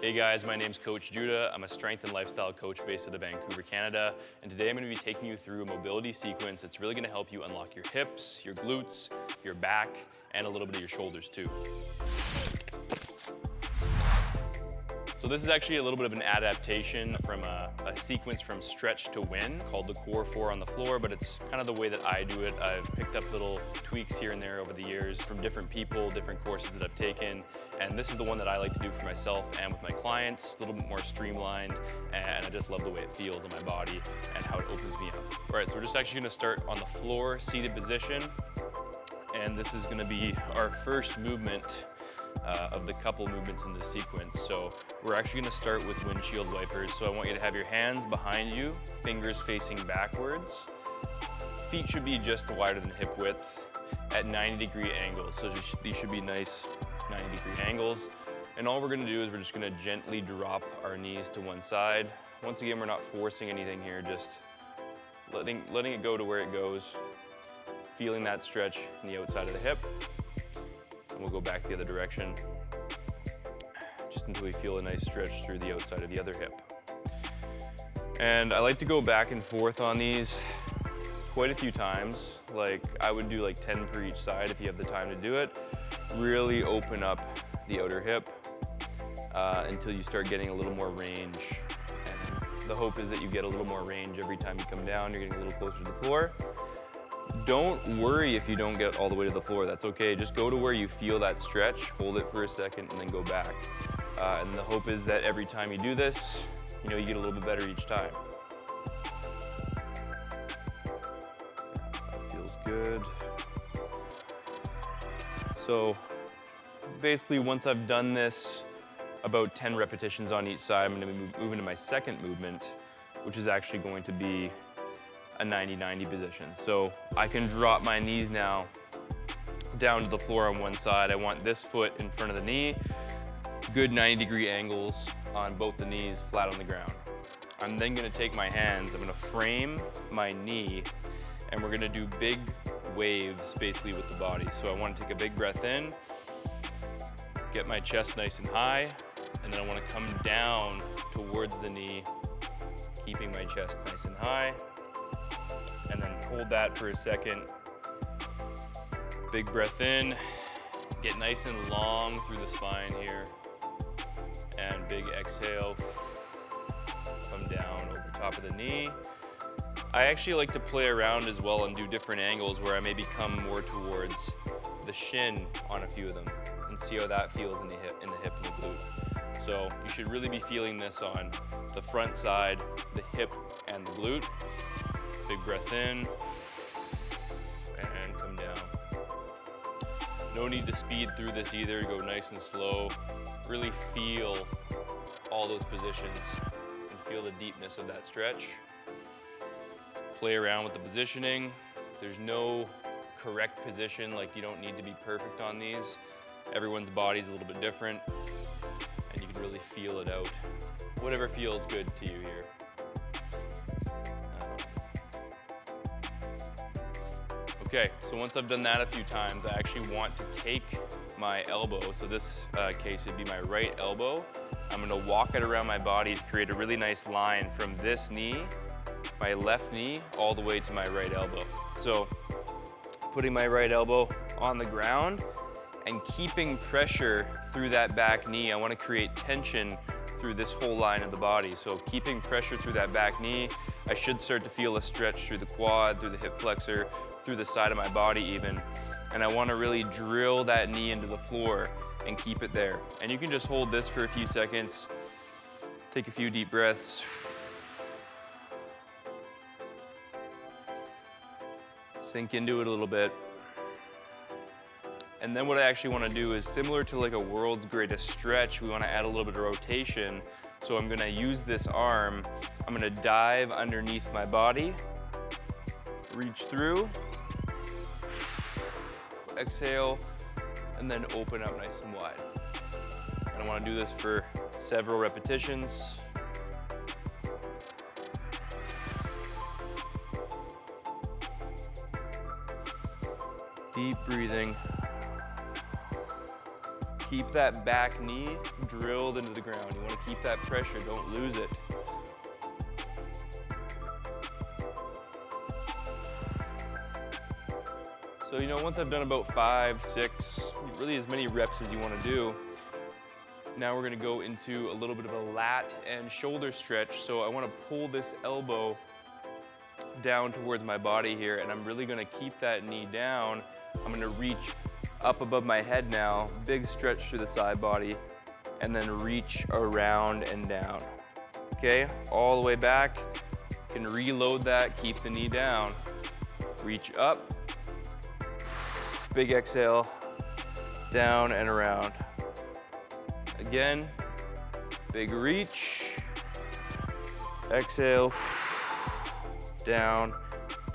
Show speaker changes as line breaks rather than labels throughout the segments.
Hey guys, my name's Coach Judah. I'm a strength and lifestyle coach based out of Vancouver, Canada. And today I'm going to be taking you through a mobility sequence that's really going to help you unlock your hips, your glutes, your back, and a little bit of your shoulders too. So this is actually a little bit of an adaptation from a sequence from Stretch to Win called the Core 4 on the floor, but it's kind of the way that I do it. I've picked up little tweaks here and there over the years from different people, different courses that I've taken, and this is the one that I like to do for myself and with my clients. A little bit more streamlined, and I just love the way it feels on my body and how it opens me up. All right, so we're just actually gonna start on the floor, seated position, and this is gonna be our first movement of the couple movements in this sequence. So we're actually going to start with windshield wipers. So I want you to have your hands behind you, fingers facing backwards. Feet should be just wider than hip width at 90-degree angles. So these should be nice 90-degree angles. And all we're going to do is we're just going to gently drop our knees to one side. Once again, we're not forcing anything here, just letting it go to where it goes, feeling that stretch in the outside of the hip. And we'll go back the other direction just until we feel a nice stretch through the outside of the other hip. And I like to go back and forth on these quite a few times. Like I would do like 10 per each side if you have the time to do it. Really open up the outer hip until you start getting a little more range. And the hope is that you get a little more range every time you come down. You're getting a little closer to the floor. Don't worry if you don't get all the way to the floor, that's okay. Just go to where you feel that stretch, hold it for a second, and then go back. And the hope is that every time you do this, you get a little bit better each time. That feels good. So basically, once I've done this, about 10 repetitions on each side, I'm gonna move into my second movement, which is actually going to be a 90-90 position. So I can drop my knees now down to the floor on one side. I want this foot in front of the knee, good 90-degree angles on both the knees, flat on the ground. I'm then gonna take my hands, I'm gonna frame my knee, and we're gonna do big waves basically with the body. So I wanna take a big breath in, get my chest nice and high, and then I wanna come down towards the knee, keeping my chest nice and high. And then hold that for a second. Big breath in, get nice and long through the spine here. And big exhale, come down over top of the knee. I actually like to play around as well and do different angles where I maybe come more towards the shin on a few of them and see how that feels in the hip and the glute. So you should really be feeling this on the front side, the hip and the glute. Big breath in, and come down. No need to speed through this either, go nice and slow. Really feel all those positions and feel the deepness of that stretch. Play around with the positioning. There's no correct position, like you don't need to be perfect on these. Everyone's body's a little bit different, and you can really feel it out. Whatever feels good to you here. Okay, so once I've done that a few times, I actually want to take my elbow. So this case would be my right elbow. I'm gonna walk it around my body to create a really nice line from this knee, my left knee, all the way to my right elbow. So putting my right elbow on the ground and keeping pressure through that back knee. I wanna create tension through this whole line of the body. So keeping pressure through that back knee, I should start to feel a stretch through the quad, through the hip flexor, through the side of my body even. And I wanna really drill that knee into the floor and keep it there. And you can just hold this for a few seconds, take a few deep breaths. Sink into it a little bit. And then what I actually wanna do is similar to like a world's greatest stretch, we wanna add a little bit of rotation. So I'm gonna use this arm, I'm gonna dive underneath my body, reach through, exhale, and then open up nice and wide. And I wanna do this for several repetitions. Deep breathing. Keep that back knee drilled into the ground. You want to keep that pressure, don't lose it. So, once I've done about 5, 6, really as many reps as you want to do, now we're going to go into a little bit of a lat and shoulder stretch. So I want to pull this elbow down towards my body here, and I'm really going to keep that knee down. I'm going to reach up above my head now, big stretch through the side body, and then reach around and down. Okay, all the way back. You can reload that, keep the knee down. Reach up, big exhale, down and around. Again, big reach, exhale, down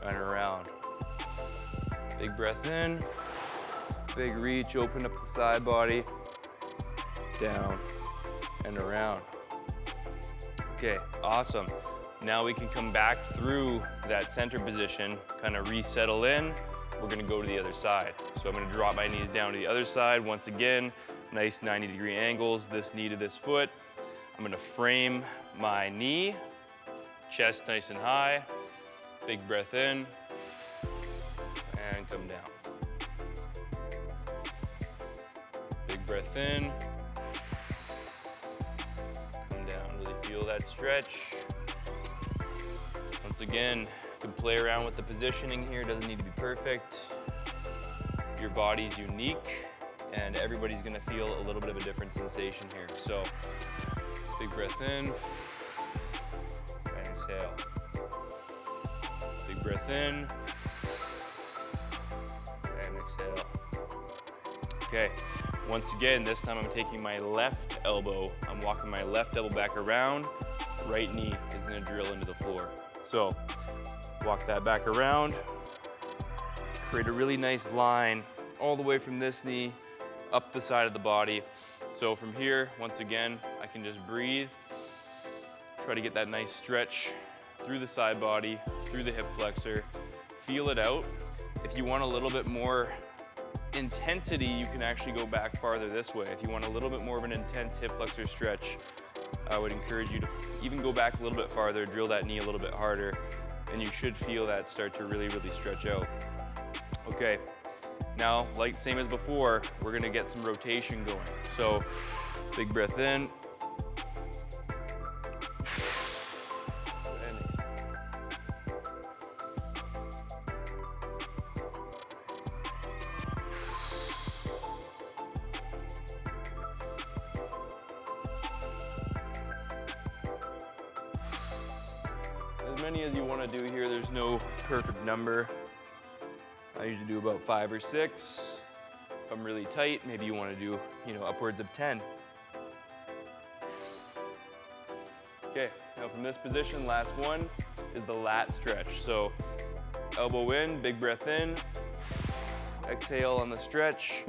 and around. Big breath in, big reach, open up the side body, down and around. Okay, awesome. Now we can come back through that center position, kind of resettle in. We're gonna go to the other side. So I'm gonna drop my knees down to the other side once again. Nice 90-degree angles, this knee to this foot. I'm gonna frame my knee, chest nice and high, big breath in, and come down. Big breath in, come down, really feel that stretch. Once again, you can play around with the positioning here, it doesn't need to be perfect. Your body's unique, and everybody's gonna feel a little bit of a different sensation here. So, big breath in, and exhale. Big breath in, and exhale. Okay, once again, this time I'm taking my left elbow, I'm walking my left elbow back around, right knee is gonna drill into the floor. So, walk that back around, create a really nice line all the way from this knee up the side of the body. So from here, once again, I can just breathe, try to get that nice stretch through the side body, through the hip flexor, feel it out. If you want a little bit more intensity, you can actually go back farther this way. If you want a little bit more of an intense hip flexor stretch, I would encourage you to even go back a little bit farther, drill that knee a little bit harder, and you should feel that start to really, really stretch out. Okay. Now, like same as before, we're gonna get some rotation going. So, big breath in. As many as you wanna do here, there's no perfect number. I usually do about 5 or 6. If I'm really tight, maybe you want to do, upwards of 10. Okay, now from this position, last one is the lat stretch. So elbow in, big breath in, exhale on the stretch,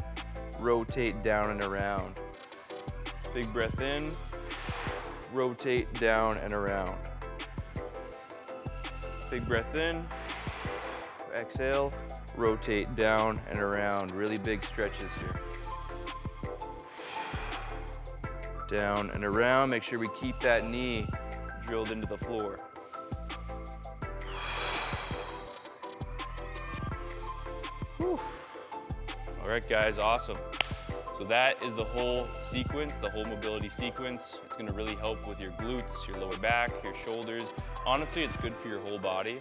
rotate down and around. Big breath in, rotate down and around. Big breath in, exhale, rotate down and around. Really big stretches here. Down and around. Make sure we keep that knee drilled into the floor. Whew. All right, guys, awesome. So that is the whole sequence, the whole mobility sequence. It's gonna really help with your glutes, your lower back, your shoulders. Honestly, it's good for your whole body.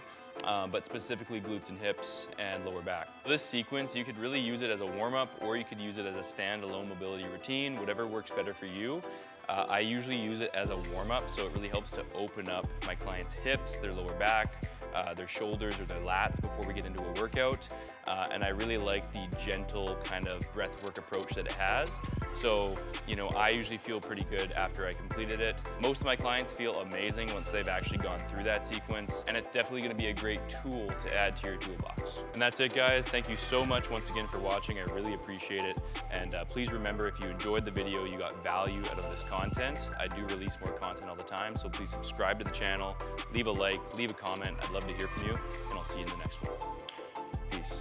But specifically glutes and hips and lower back. This sequence, you could really use it as a warm-up, or you could use it as a standalone mobility routine, whatever works better for you. I usually use it as a warm-up, so it really helps to open up my clients' hips, their lower back, their shoulders or their lats before we get into a workout. And I really like the gentle kind of breath work approach that it has. So, I usually feel pretty good after I completed it. Most of my clients feel amazing once they've actually gone through that sequence, and it's definitely gonna be a great tool to add to your toolbox. And that's it, guys. Thank you so much once again for watching. I really appreciate it. And please remember, if you enjoyed the video, you got value out of this content. I do release more content all the time, so please subscribe to the channel, leave a like, leave a comment. I'd love to hear from you, and I'll see you in the next one. Peace.